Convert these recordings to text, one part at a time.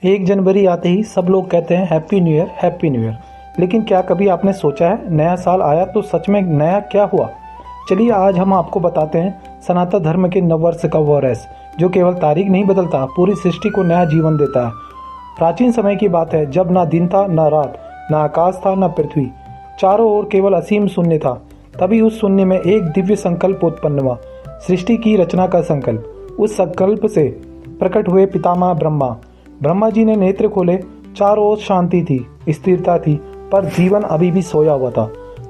1 जनवरी आते ही सब लोग कहते हैं happy new year, happy new year. लेकिन क्या कभी आपने सोचा है नया साल आया तो सच में नया क्या हुआ? चलिए आज हम आपको बताते हैं सनातन धर्म के नववर्ष का वो रहस्य, जो केवल तारीख नहीं बदलता, पूरी सृष्टि को नया जीवन देता है। प्राचीन समय की बात है, जब ना दिन था ना रात, ना आकाश था ना पृथ्वी, चारों ओर केवल असीम शून्य था। तभी उस शून्य में एक दिव्य संकल्प उत्पन्न हुआ, सृष्टि की रचना का संकल्प। उस संकल्प से प्रकट हुए पितामह ब्रह्मा। ब्रह्मा जी ने नेत्र खोले, चारों ओर शांति थी, स्थिरता थी, पर जीवन अभी भी सोया हुआ था।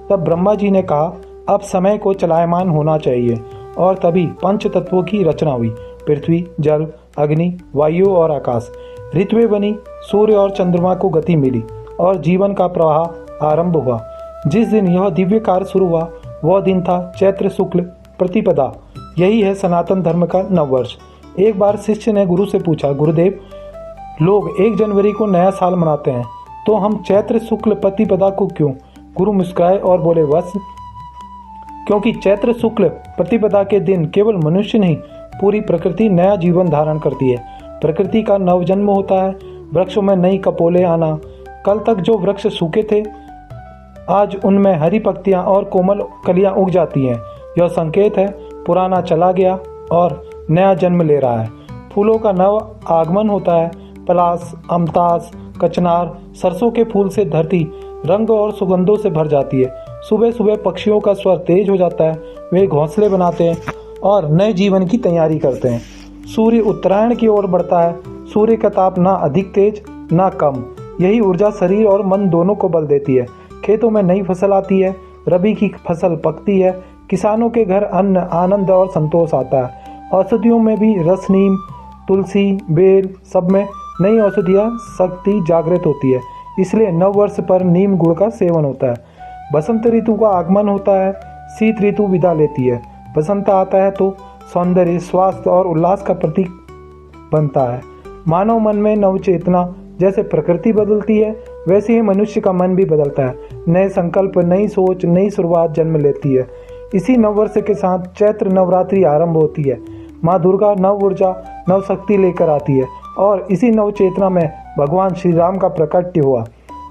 तब ब्रह्मा जी ने कहा, अब समय को चलायमान होना चाहिए। और तभी पंच तत्वों की रचना हुई, पृथ्वी, जल, अग्नि, वायु और आकाश। ऋतुएं बनी, सूर्य और चंद्रमा को गति मिली और जीवन का प्रवाह आरंभ हुआ। जिस दिन यह दिव्य कार्य शुरू हुआ वह दिन था चैत्र शुक्ल प्रतिपदा। यही है सनातन धर्म का नववर्ष। एक बार शिष्य ने गुरु से पूछा, गुरुदेव, लोग 1 जनवरी को नया साल मनाते हैं, तो हम चैत्र शुक्ल प्रतिपदा को क्यों? गुरु मुस्कुराए और बोले, बस क्योंकि चैत्र शुक्ल प्रतिपदा के दिन केवल मनुष्य नहीं, पूरी प्रकृति नया जीवन धारण करती है। प्रकृति का नवजन्म होता है, वृक्षों में नई कपोले आना। कल तक जो वृक्ष सूखे थे, आज उनमें हरी पत्तियां और कोमल कलियां उग जाती हैं। यह संकेत है पुराना चला गया और नया जन्म ले रहा है। फूलों का नव आगमन होता है। पलास, अमतास, कचनार, सरसों के फूल से धरती रंग और सुगंधों से भर जाती है। सुबह सुबह पक्षियों का स्वर तेज हो जाता है, वे घोंसले बनाते हैं और नए जीवन की तैयारी करते हैं। सूर्य उत्तरायण की ओर बढ़ता है। सूर्य का ताप ना अधिक तेज ना कम, यही ऊर्जा शरीर और मन दोनों को बल देती है। खेतों में नई फसल आती है, रबी की फसल पकती है, किसानों के घर अन्न, आनंद और संतोष आता है। औषधियों में भी रस, नीम, तुलसी, बेल, सब में नई औषधियाँ शक्ति जागृत होती है। इसलिए नववर्ष पर नीम गुड़ का सेवन होता है। बसंत ऋतु का आगमन होता है, शीत ऋतु विदा लेती है। बसंत आता है तो सौंदर्य, स्वास्थ्य और उल्लास का प्रतीक बनता है। मानव मन में नव चेतना, जैसे प्रकृति बदलती है वैसे ही मनुष्य का मन भी बदलता है। नए संकल्प, नई सोच, नई शुरुआत जन्म लेती है। इसी नववर्ष के साथ चैत्र नवरात्रि आरंभ होती है। माँ दुर्गा नव ऊर्जा, नव शक्ति लेकर आती है और इसी नव चेतना में भगवान श्री राम का प्रकट्य हुआ।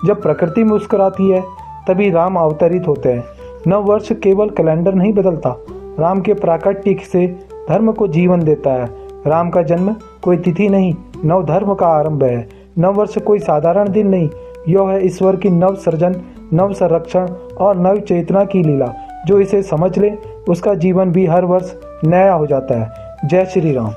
जब प्रकृति मुस्कुराती है तभी राम अवतरित होते हैं। नववर्ष केवल कैलेंडर नहीं बदलता, राम के प्राकट्य से धर्म को जीवन देता है। राम का जन्म कोई तिथि नहीं, नव धर्म का आरंभ है। नववर्ष कोई साधारण दिन नहीं, यह है ईश्वर की नव सृजन, नव संरक्षण और नव चेतना की लीला। जो इसे समझ ले उसका जीवन भी हर वर्ष नया हो जाता है। जय श्री राम।